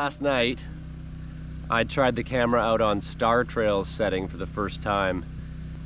last night, I tried the camera out on Star Trails setting for the first time.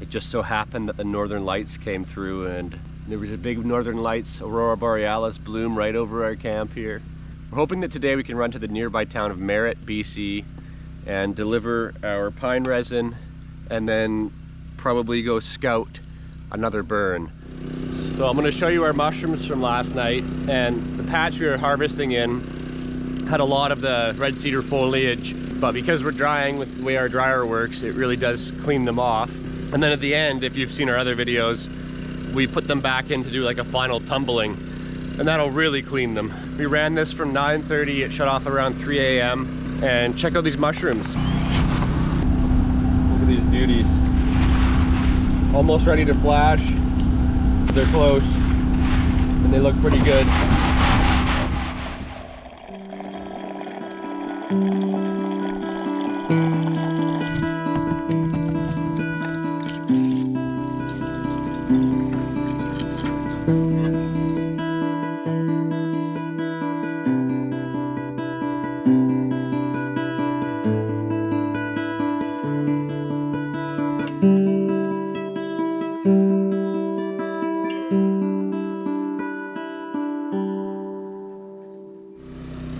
It just so happened that the northern lights came through and there was a big northern lights, Aurora Borealis bloom right over our camp here. We're hoping that today we can run to the nearby town of Merritt, BC and deliver our pine resin and then probably go scout another burn. So I'm going to show you our mushrooms from last night, and the patch we were harvesting in had a lot of the red cedar foliage, but because we're drying with the way our dryer works, it really does clean them off. And then at the end, if you've seen our other videos, we put them back in to do like a final tumbling, and that'll really clean them. We ran this from 9:30, it shut off around 3 a.m. and check out these mushrooms. Look at these beauties. Almost ready to flash. They're close and they look pretty good.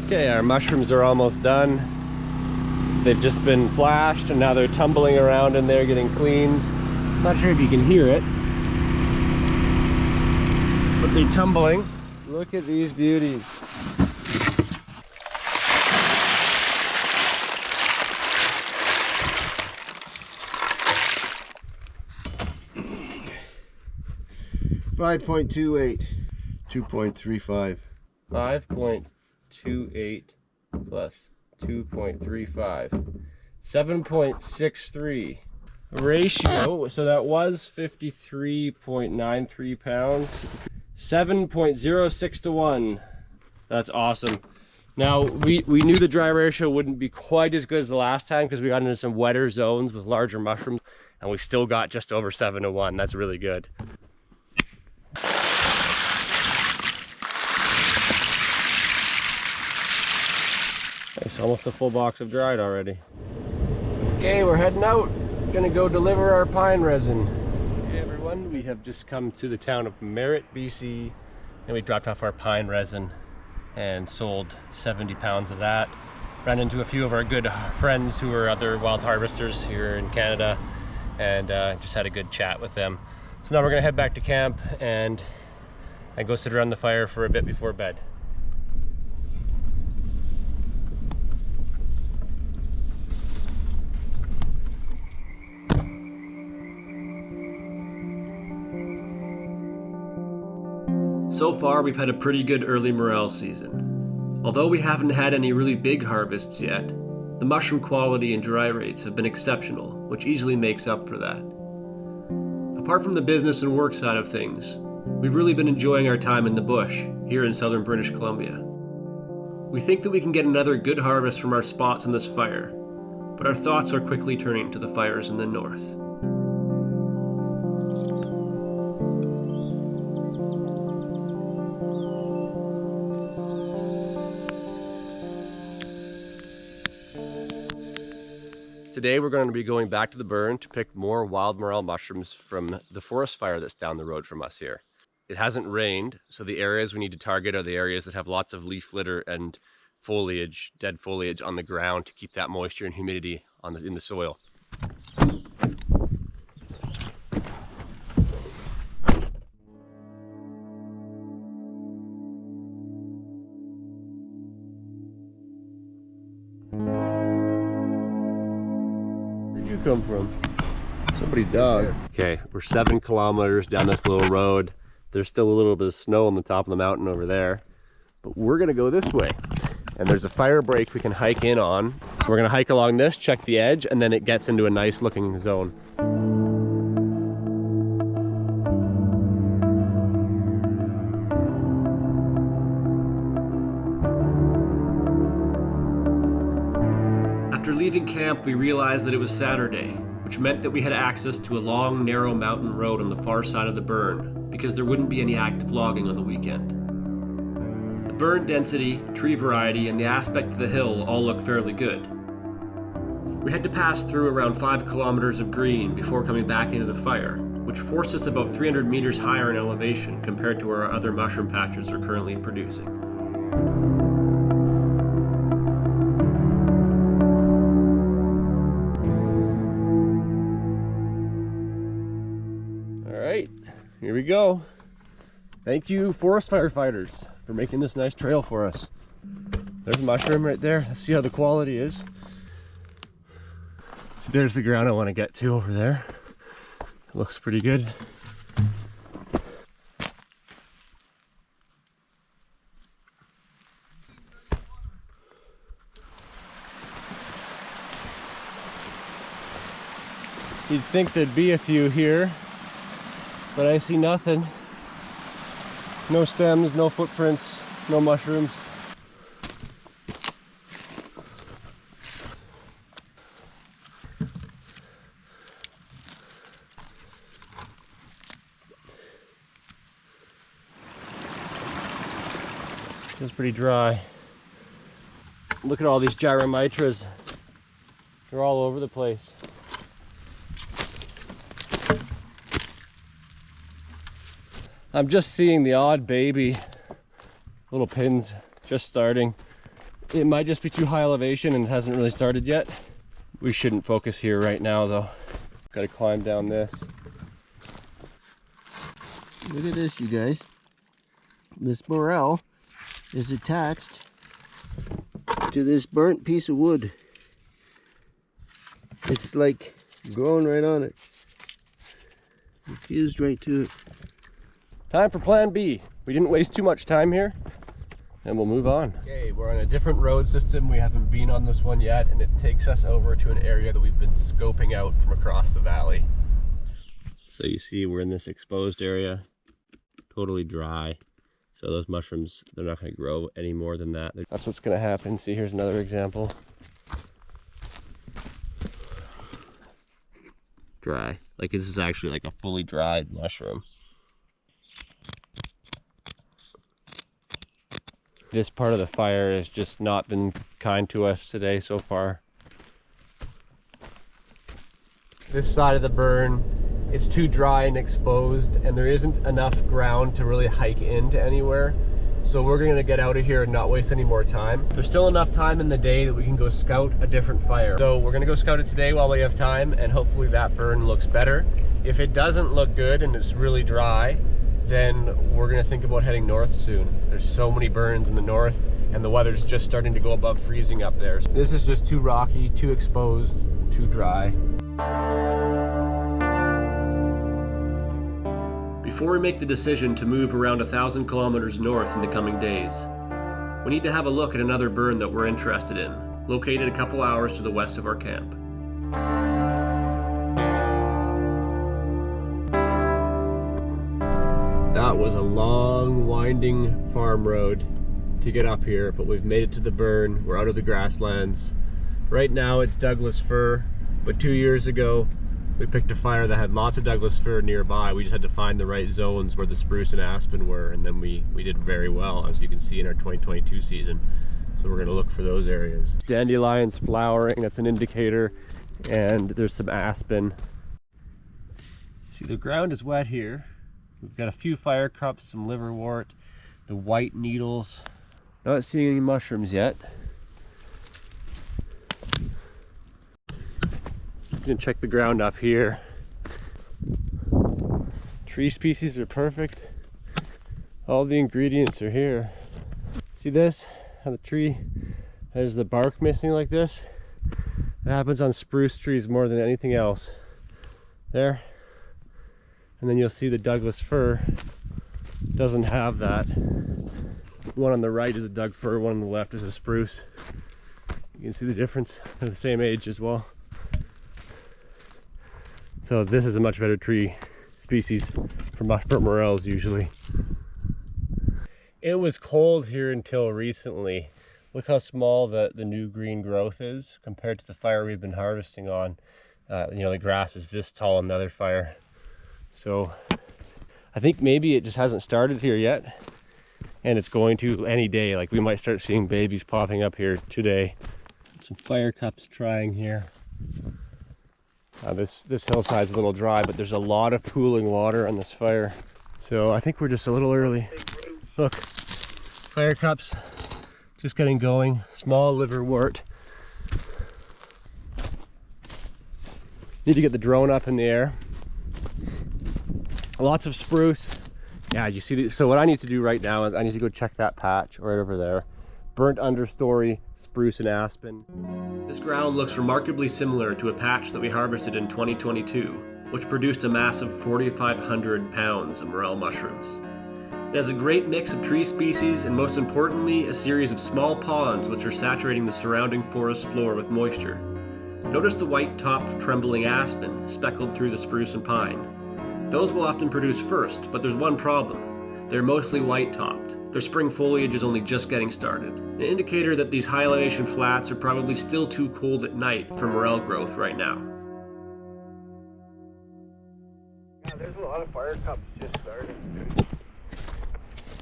Okay, our mushrooms are almost done. They've just been flashed and now they're tumbling around in there getting cleaned. Not sure if you can hear it, but they're tumbling. Look at these beauties. $5.28, 2.35. 5.28 plus 2.35, 7.63 ratio. So that was 53.93 pounds, 7.06 to 1. That's awesome. Now we knew the dry ratio wouldn't be quite as good as the last time because we got into some wetter zones with larger mushrooms, and we still got just over 7 to 1. That's really good. It's almost a full box of dried already. Okay, we're heading out. Gonna go deliver our pine resin. Hey everyone, we have just come to the town of Merritt, BC, and we dropped off our pine resin and sold 70 pounds of that. Ran into a few of our good friends who are other wild harvesters here in Canada, and just had a good chat with them. So now we're gonna head back to camp and go sit around the fire for a bit before bed. So far, we've had a pretty good early morel season. Although we haven't had any really big harvests yet, the mushroom quality and dry rates have been exceptional, which easily makes up for that. Apart from the business and work side of things, we've really been enjoying our time in the bush here in southern British Columbia. We think that we can get another good harvest from our spots on this fire, but our thoughts are quickly turning to the fires in the north. Today we're going to be going back to the burn to pick more wild morel mushrooms from the forest fire that's down the road from us here. It hasn't rained, so the areas we need to target are the areas that have lots of leaf litter and foliage, dead foliage on the ground to keep that moisture and humidity in the soil. Come from? Somebody's dog. Okay, we're 7 kilometers down this little road. There's still a little bit of snow on the top of the mountain over there, but we're gonna go this way. And there's a fire break we can hike in on. So we're gonna hike along this, check the edge, and then it gets into a nice looking zone. After leaving camp, we realized that it was Saturday, which meant that we had access to a long, narrow mountain road on the far side of the burn, because there wouldn't be any active logging on the weekend. The burn density, tree variety, and the aspect of the hill all look fairly good. We had to pass through around 5 kilometers of green before coming back into the fire, which forced us about 300 meters higher in elevation compared to where our other mushroom patches are currently producing. All right, here we go. Thank you, forest firefighters, for making this nice trail for us. There's a mushroom right there. Let's see how the quality is. So there's the ground I want to get to over there. It looks pretty good. You'd think there'd be a few here, but I see nothing. No stems, no footprints, no mushrooms. It's pretty dry. Look at all these gyromitras. They're all over the place. I'm just seeing the odd baby little pins just starting. It might just be too high elevation and hasn't really started yet. We shouldn't focus here right now though. Gotta climb down this. Look at this, you guys. This morel is attached to this burnt piece of wood. It's like growing right on it. It fused right to it. Time for plan B. We didn't waste too much time here and we'll move on. Okay, we're on a different road system. We haven't been on this one yet and it takes us over to an area that we've been scoping out from across the valley. So you see we're in this exposed area, totally dry. So those mushrooms, they're not going to grow any more than that. That's what's going to happen. See, here's another example. Dry. Like this is actually like a fully dried mushroom. This part of the fire has just not been kind to us today so far. This side of the burn, it's too dry and exposed and there isn't enough ground to really hike into anywhere. So we're gonna get out of here and not waste any more time. There's still enough time in the day that we can go scout a different fire. So we're gonna go scout it today while we have time and hopefully that burn looks better. If it doesn't look good and it's really dry, then we're gonna think about heading north soon. There's so many burns in the north and the weather's just starting to go above freezing up there. This is just too rocky, too exposed, too dry. Before we make the decision to move around 1,000 kilometers north in the coming days, we need to have a look at another burn that we're interested in, located a couple hours to the west of our camp. That was a long, winding farm road to get up here, but we've made it to the burn. We're out of the grasslands. Right now it's Douglas fir, but 2 years ago we picked a fire that had lots of Douglas fir nearby. We just had to find the right zones where the spruce and aspen were, and then we did very well, as you can see in our 2022 season. So we're gonna look for those areas. Dandelions flowering, that's an indicator, and there's some aspen. See, the ground is wet here. We've got a few fire cups, some liverwort, the white needles. Not seeing any mushrooms yet. I'm gonna check the ground up here. Tree species are perfect. All the ingredients are here. See this? How the tree has the bark missing like this? That happens on spruce trees more than anything else. There. And then you'll see the Douglas fir doesn't have that. One on the right is a Doug fir, one on the left is a spruce. You can see the difference. They're the same age as well. So this is a much better tree species for morels usually. It was cold here until recently. Look how small the new green growth is compared to the fire we've been harvesting on. You know, the grass is this tall on the other fire. So I think maybe it just hasn't started here yet. and it's going to any day. Like we might start seeing babies popping up here today. Some fire cups trying here. This hillside's a little dry, but there's a lot of pooling water on this fire. So I think we're just a little early. Look, fire cups just getting going. Small liverwort. Need to get the drone up in the air. Lots of spruce. Yeah, you see, so what I need to do right now is I need to go check that patch right over there. Burnt understory, spruce and aspen. This ground looks remarkably similar to a patch that we harvested in 2022, which produced a massive 4,500 pounds of morel mushrooms. It has a great mix of tree species and, most importantly, a series of small ponds which are saturating the surrounding forest floor with moisture. Notice the white-topped trembling aspen speckled through the spruce and pine. Those will often produce first, but there's one problem. They're mostly white-topped. Their spring foliage is only just getting started, an indicator that these high-elevation flats are probably still too cold at night for morel growth right now. Yeah, there's a lot of fire cups just starting.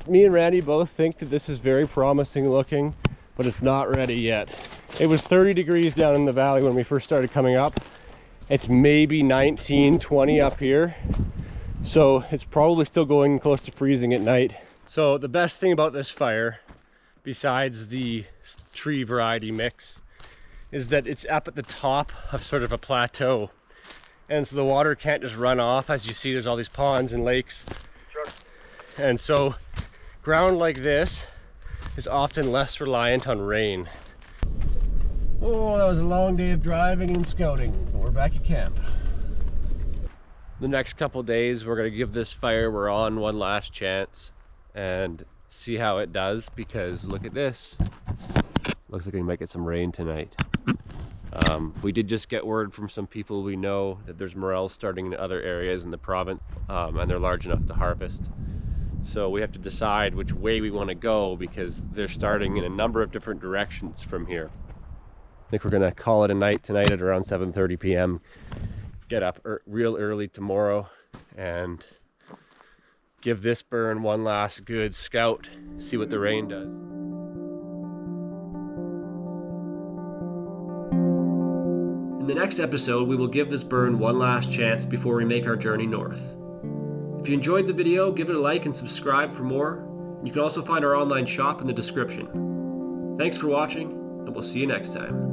Me and Randy both think that this is very promising looking, but it's not ready yet. It was 30 degrees down in the valley when we first started coming up. It's maybe 19, 20 up here. So it's probably still going close to freezing at night. So the best thing about this fire, besides the tree variety mix, is that it's up at the top of sort of a plateau. And so the water can't just run off. As you see, there's all these ponds and lakes. Sure. And so ground like this is often less reliant on rain. Oh, that was a long day of driving and scouting, but we're back at camp. The next couple days, we're gonna give this fire we're on one last chance and see how it does, because look at this. Looks like we might get some rain tonight. We did just get word from some people we know that there's morels starting in other areas in the province, and they're large enough to harvest. So we have to decide which way we want to go, because they're starting in a number of different directions from here. I think we're gonna call it a night tonight at around 7:30 p.m. Get up real early tomorrow and give this burn one last good scout, see what the rain does. In the next episode, we will give this burn one last chance before we make our journey north. If you enjoyed the video, give it a like and subscribe for more. You can also find our online shop in the description. Thanks for watching, and we'll see you next time.